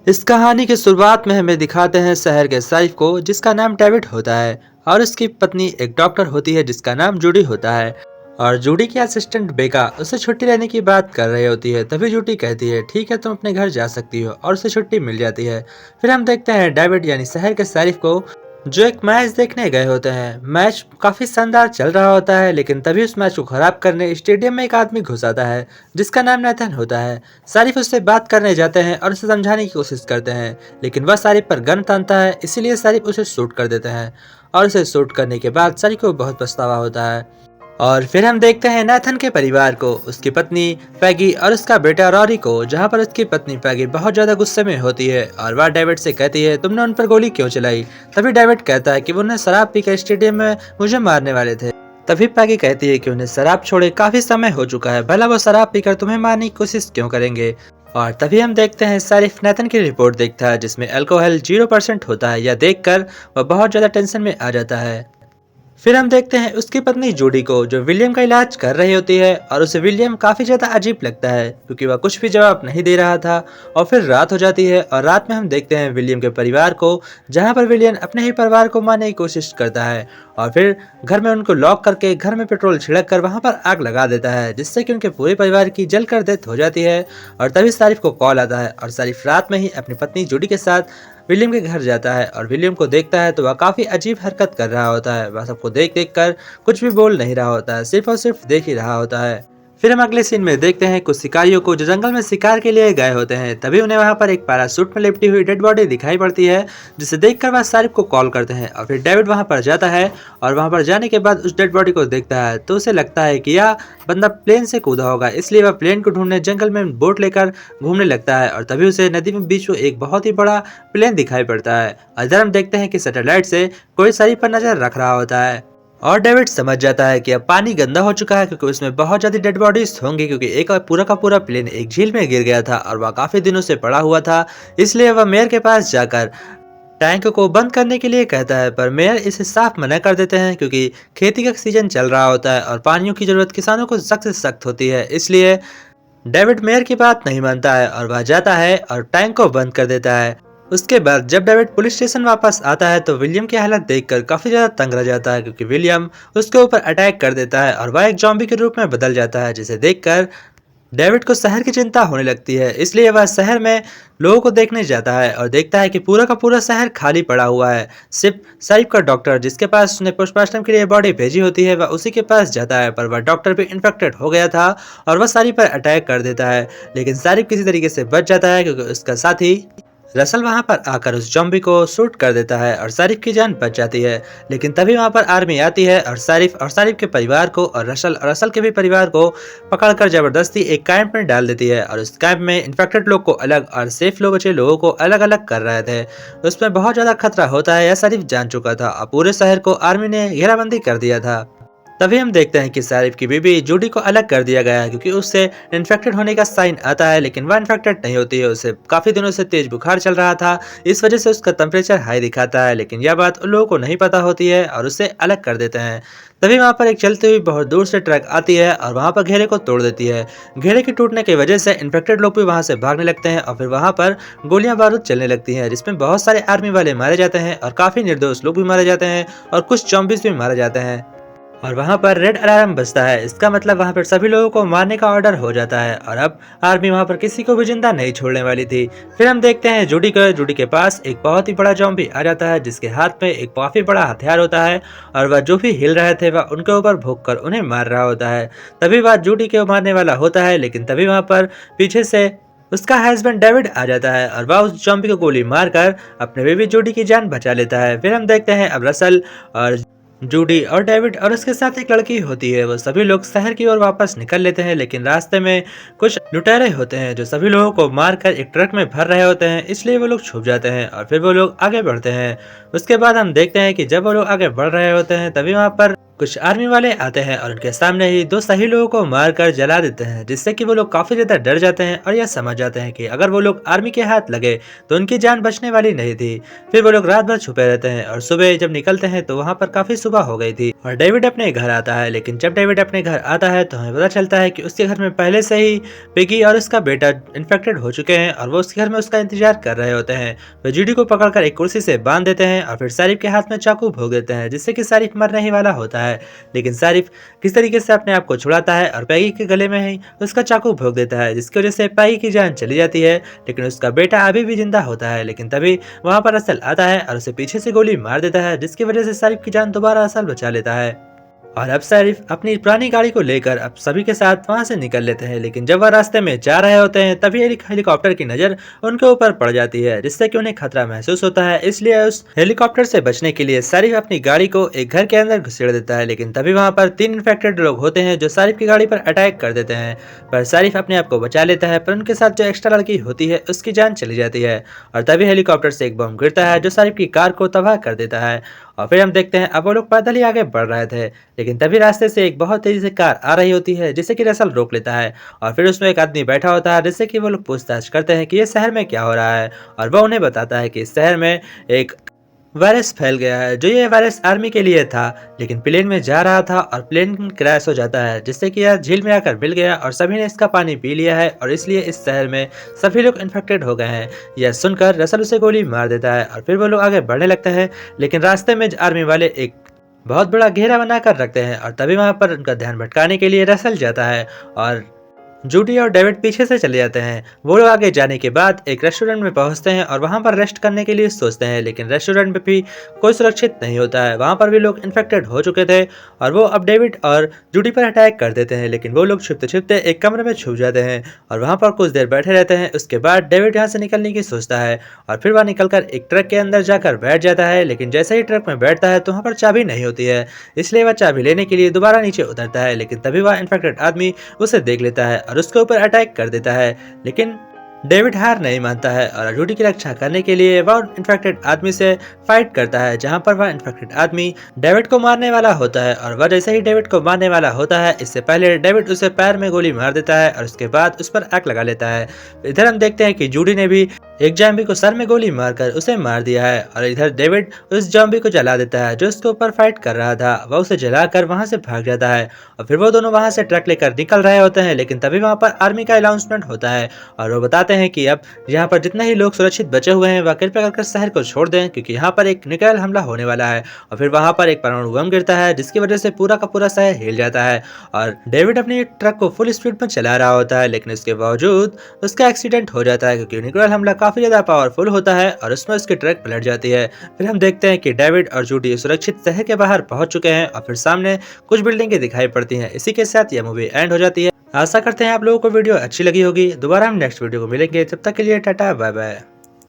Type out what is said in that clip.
इस कहानी की शुरुआत में हमें दिखाते हैं शहर के शरीफ को जिसका नाम डेविड होता है और उसकी पत्नी एक डॉक्टर होती है जिसका नाम जूडी होता है। और जूडी की असिस्टेंट बेका उसे छुट्टी लेने की बात कर रही होती है, तभी जूडी कहती है ठीक है तुम अपने घर जा सकती हो और उसे छुट्टी मिल जाती है। फिर हम देखते हैं डेविड यानी शहर के शरीफ को जो एक मैच देखने गए होते हैं। मैच काफी शानदार चल रहा होता है लेकिन तभी उस मैच को खराब करने स्टेडियम में एक आदमी घुस आता है जिसका नाम नेथन होता है। सारिफ उससे बात करने जाते हैं और उसे समझाने की कोशिश करते हैं लेकिन वह सारिफ पर गन तानता है, इसीलिए सारिफ उसे शूट कर देते हैं। और उसे शूट करने के बाद सारिफ को बहुत पछतावा होता है। और फिर हम देखते हैं नाथन के परिवार को, उसकी पत्नी पैगी और उसका बेटा रॉरी को, जहां पर उसकी पत्नी पैगी बहुत ज्यादा गुस्से में होती है और वह डेविड से कहती है तुमने उन पर गोली क्यों चलाई। तभी डेविड कहता है कि वो उन्हें शराब पीकर स्टेडियम में मुझे मारने वाले थे। तभी पैगी कहती है कि उन्हें शराब छोड़े काफी समय हो चुका है, भला वो शराब पीकर तुम्हें मारने की कोशिश क्यों करेंगे। और तभी हम देखते हैं सारिफ नाथन की रिपोर्ट देखता है जिसमें अल्कोहल 0% होता है। यह देखकर वह बहुत ज्यादा टेंशन में आ जाता है। फिर हम देखते हैं उसकी पत्नी जूडी को जो विलियम का इलाज कर रही होती है और उसे विलियम काफी ज्यादा अजीब लगता है क्योंकि वह कुछ भी जवाब नहीं दे रहा था। और फिर रात हो जाती है और रात में हम देखते हैं विलियम के परिवार को, जहां पर विलियम अपने ही परिवार को मारने की कोशिश करता है और फिर घर में उनको लॉक करके घर में पेट्रोल छिड़क कर वहां पर आग लगा देता है जिससे कि उनके पूरे परिवार की जलकर डेथ हो जाती है। और तभी सारिफ को कॉल आता है और सारिफ रात में ही अपनी पत्नी जूडी के साथ विलियम के घर जाता है और विलियम को देखता है तो वह काफी अजीब हरकत कर रहा होता है। वह सबको देख देख कर कुछ भी बोल नहीं रहा होता है, सिर्फ और सिर्फ देख ही रहा होता है। फिर हम अगले सीन में देखते हैं कुछ शिकारियों को जो जंगल में शिकार के लिए गए होते हैं, तभी उन्हें वहां पर एक पैराशूट में लिपटी हुई डेड बॉडी दिखाई पड़ती है जिसे देखकर वह सारिफ को कॉल करते हैं। और फिर डेविड वहां पर जाता है और वहां पर जाने के बाद उस डेड बॉडी को देखता है तो उसे लगता है कि यह बंदा प्लेन से कूदा होगा, इसलिए वह प्लेन को ढूंढने जंगल में बोट लेकर घूमने लगता है। और तभी उसे नदी में बीच में एक बहुत ही बड़ा प्लेन दिखाई पड़ता है। और इधर हम देखते हैं कि सैटेलाइट से कोई सारिफ पर नजर रख रहा होता है और डेविड समझ जाता है कि अब पानी गंदा हो चुका है क्योंकि उसमें बहुत ज्यादा डेड बॉडीज होंगी, क्योंकि एक पूरा का पूरा प्लेन एक झील में गिर गया था और वह काफी दिनों से पड़ा हुआ था। इसलिए वह मेयर के पास जाकर टैंक को बंद करने के लिए कहता है, पर मेयर इसे साफ मना कर देते हैं क्योंकि खेती का सीजन चल रहा होता है और पानियों की जरूरत किसानों को सख्त से सख्त होती है। इसलिए डेविड मेयर की बात नहीं मानता है और वह जाता है और टैंक को बंद कर देता है। उसके बाद जब डेविड पुलिस स्टेशन वापस आता है तो विलियम की हालत देखकर काफी ज्यादा तंग रह जाता है क्योंकि विलियम उसके ऊपर अटैक कर देता है और वह एक जॉम्बी के रूप में बदल जाता है, जिसे देखकर डेविड को शहर की चिंता होने लगती है। इसलिए वह शहर में लोगों को देखने जाता है और देखता है कि पूरा का पूरा शहर खाली पड़ा हुआ है। सिर्फ सारिफ का डॉक्टर जिसके पास उसने पोस्टमार्टम के लिए बॉडी भेजी होती है वह उसी के पास जाता है, पर वह डॉक्टर भी इन्फेक्टेड हो गया था और वह सारिफ पर अटैक कर देता है। लेकिन सारिफ किसी तरीके से बच जाता है क्योंकि उसका साथी रसल वहां पर आकर उस जॉम्बी को शूट कर देता है और सारिफ की जान बच जाती है। लेकिन तभी वहां पर आर्मी आती है और सारिफ के परिवार को और रसल के भी परिवार को पकड़कर जबरदस्ती एक कैंप में डाल देती है और उस कैंप में इन्फेक्टेड लोग को अलग और सेफ लोग बचे लोगों को अलग अलग कर रहे थे। उसमें बहुत ज्यादा खतरा होता है, यह सारिफ जान चुका था और पूरे शहर को आर्मी ने घेराबंदी कर दिया था। तभी हम देखते हैं कि सारिफ की बीबी जूडी को अलग कर दिया गया है क्योंकि उससे इन्फेक्टेड होने का साइन आता है लेकिन वह इन्फेक्टेड नहीं होती है। उसे काफी दिनों से तेज बुखार चल रहा था, इस वजह से उसका टेम्परेचर हाई दिखाता है, लेकिन यह बात उन लोगों को नहीं पता होती है और उसे अलग कर देते हैं। तभी वहां पर एक चलती हुई बहुत दूर से ट्रक आती है और वहां पर घेरे को तोड़ देती है। घेरे के टूटने की वजह से इन्फेक्टेड लोग भी वहां से भागने लगते हैं और फिर वहां पर गोलियां बारूद चलने लगती हैं जिसमें बहुत सारे आर्मी वाले मारे जाते हैं और काफी निर्दोष लोग भी मारे जाते हैं और कुछ जॉम्बीज भी मारे जाते हैं। और वहां पर रेड अलार्म बजता है, इसका मतलब वहां पर सभी लोगों को मारने का ऑर्डर हो जाता है और अब आर्मी वहां पर किसी को भी जिंदा नहीं छोड़ने वाली थी। फिर हम देखते हैं जूडी के पास एक बहुत ही बड़ा जॉम्बी आ जाता है जिसके हाथ में एक काफी बड़ा हथियार होता है और वह जो भी हिल रहे थे वह उनके ऊपर भोंक कर उन्हें मार रहा होता है। तभी वह जूडी को मारने वाला होता है लेकिन तभी वहां पर पीछे से उसका हस्बैंड डेविड आ जाता है और वह उस जॉम्बी को गोली मारकर अपने बेबी जूडी की जान बचा लेता है। फिर हम देखते हैं अब रसल और जूडी और डेविड और उसके साथ एक लड़की होती है, वो सभी लोग शहर की ओर वापस निकल लेते हैं लेकिन रास्ते में कुछ लुटेरे होते हैं जो सभी लोगों को मारकर एक ट्रक में भर रहे होते हैं, इसलिए वो लोग छुप जाते हैं और फिर वो लोग आगे बढ़ते हैं। उसके बाद हम देखते हैं कि जब वो लोग आगे बढ़ रहे होते हैं तभी वहाँ पर कुछ आर्मी वाले आते हैं और उनके सामने ही दो सही लोगों को मारकर जला देते हैं, जिससे कि वो लोग काफी ज्यादा डर जाते हैं और यह समझ जाते हैं कि अगर वो लोग आर्मी के हाथ लगे तो उनकी जान बचने वाली नहीं थी। फिर वो लोग रात भर छुपे रहते हैं और सुबह जब निकलते हैं तो वहाँ पर काफी सुबह हो गई थी। और डेविड अपने घर आता है। लेकिन जब डेविड अपने घर आता है तो हमें पता चलता है कि उसके घर में पहले से ही पिगी और उसका बेटा इन्फेक्टेड हो चुके हैं और वो उसके घर में उसका इंतजार कर रहे होते हैं। वे जूडी को पकड़कर एक कुर्सी से बांध देते हैं और फिर सारिफ के हाथ में चाकू भोग देते हैं, जिससे कि सारिफ मरने ही वाला होता है। लेकिन सारिफ किस तरीके से अपने आप को छुड़ाता है और पैगी के गले में ही उसका चाकू भोग देता है, जिसकी वजह से पैगी की जान चली जाती है। लेकिन उसका बेटा अभी भी जिंदा होता है। लेकिन तभी वहां पर असल आता है और उसे पीछे से गोली मार देता है, जिसकी वजह से सारिफ की जान दोबारा असल बचा लेता है। और अब सारिफ अपनी पुरानी गाड़ी को लेकर अब सभी के साथ वहां से निकल लेते हैं। लेकिन जब वह रास्ते में जा रहे होते हैं तभी एक हेलीकॉप्टर की नजर उनके ऊपर पड़ जाती है, जिससे कि उन्हें खतरा महसूस होता है। इसलिए उस हेलीकॉप्टर से बचने के लिए सारिफ अपनी गाड़ी को एक घर के अंदर घुसेड़ देता है। लेकिन तभी वहां पर 3 इन्फेक्टेड लोग होते हैं जो सारिफ की गाड़ी पर अटैक कर देते हैं, पर सारिफ अपने आप को बचा लेता है। पर उनके साथ जो एक्स्ट्रा लड़की होती है उसकी जान चली जाती है और तभी हेलीकॉप्टर से एक बम गिरता है जो सारिफ की कार को तबाह कर देता है। और फिर हम देखते हैं अब वो लोग पैदल ही आगे बढ़ रहे थे। लेकिन तभी रास्ते से एक बहुत तेजी से कार आ रही होती है, जिसे कि रसल रोक लेता है और फिर उसमें एक आदमी बैठा होता है, जिससे कि वो लोग पूछताछ करते हैं कि ये शहर में क्या हो रहा है। और वह उन्हें बताता है कि इस शहर में एक वायरस फैल गया है, जो ये वायरस आर्मी के लिए था। लेकिन प्लेन में जा रहा था और प्लेन क्रैश हो जाता है, जिससे कि यह झील में आकर मिल गया और सभी ने इसका पानी पी लिया है और इसलिए इस शहर में सभी लोग इन्फेक्टेड हो गए हैं। यह सुनकर रसल उसे गोली मार देता है और फिर वो लोग आगे बढ़ने लगते हैं। लेकिन रास्ते में आर्मी वाले एक बहुत बड़ा घेरा बनाकर रखते हैं और तभी वहां पर उनका ध्यान भटकाने के लिए रसल जाता है और जूडी और डेविड पीछे से चले जाते हैं। वो लोग आगे जाने के बाद एक रेस्टोरेंट में पहुंचते हैं और वहां पर रेस्ट करने के लिए सोचते हैं। लेकिन रेस्टोरेंट में भी कोई सुरक्षित नहीं होता है, वहां पर भी लोग इन्फेक्टेड हो चुके थे और वो अब डेविड और जूडी पर अटैक कर देते हैं। लेकिन वो लोग छुपते छुपते एक कमरे में छुप जाते हैं और वहां पर कुछ देर बैठे रहते हैं। उसके बाद डेविड यहाँ से निकलने की सोचता है और फिर वह निकलकर एक ट्रक के अंदर जाकर बैठ जाता है। लेकिन जैसे ही ट्रक में बैठता है तो वहां पर चाबी नहीं होती है, इसलिए वह चाबी लेने के लिए दोबारा नीचे उतरता है। लेकिन तभी वह इन्फेक्टेड आदमी उसे देख लेता है और उसके ऊपर अटैक कर देता है। लेकिन डेविड हार नहीं मानता है और जूडी की रक्षा करने के लिए वह इन्फेक्टेड आदमी से फाइट करता है, जहां पर वह इन्फेक्टेड आदमी डेविड को मारने वाला होता है। और वह जैसे ही डेविड को मारने वाला होता है, इससे पहले डेविड उसे पैर में गोली मार देता है और उसके बाद उस पर आग लगा लेता है। इधर हम देखते हैं कि जूडी ने भी एक जॉम्बी को सर में गोली मारकर उसे मार दिया है और इधर डेविड उस जॉम्बी को जला देता है जो उसके ऊपर फाइट कर रहा था। वह उसे जलाकर वहां से भाग जाता है और फिर वो दोनों वहां से ट्रक लेकर निकल रहे होते हैं। लेकिन तभी वहां पर आर्मी का अनाउंसमेंट होता है और वो बताते हैं कि अब यहाँ पर जितने ही लोग सुरक्षित बचे हुए हैं वह कृपया कर शहर को छोड़ दें, क्योंकि यहाँ पर एक न्यूक्लियर हमला होने वाला है। और फिर वहां पर एक परमाणु बम गिरता है, जिसकी वजह से पूरा का पूरा शहर हिल जाता है और डेविड अपनी ट्रक को फुल स्पीड में चला रहा होता है। लेकिन इसके बावजूद उसका एक्सीडेंट हो जाता है, क्योंकि न्यूक्लियर हमला काफी ज्यादा पावरफुल होता है और उसमें उसकी ट्रक पलट जाती है। फिर हम देखते हैं कि डेविड और जूडी सुरक्षित शहर के बाहर पहुंच चुके हैं और फिर सामने कुछ बिल्डिंगें दिखाई पड़ती हैं। इसी के साथ यह मूवी एंड हो जाती है। आशा करते हैं आप लोगों को वीडियो अच्छी लगी होगी। दोबारा हम नेक्स्ट वीडियो को मिलेंगे, तब तक के लिए टाटा बाय बाय।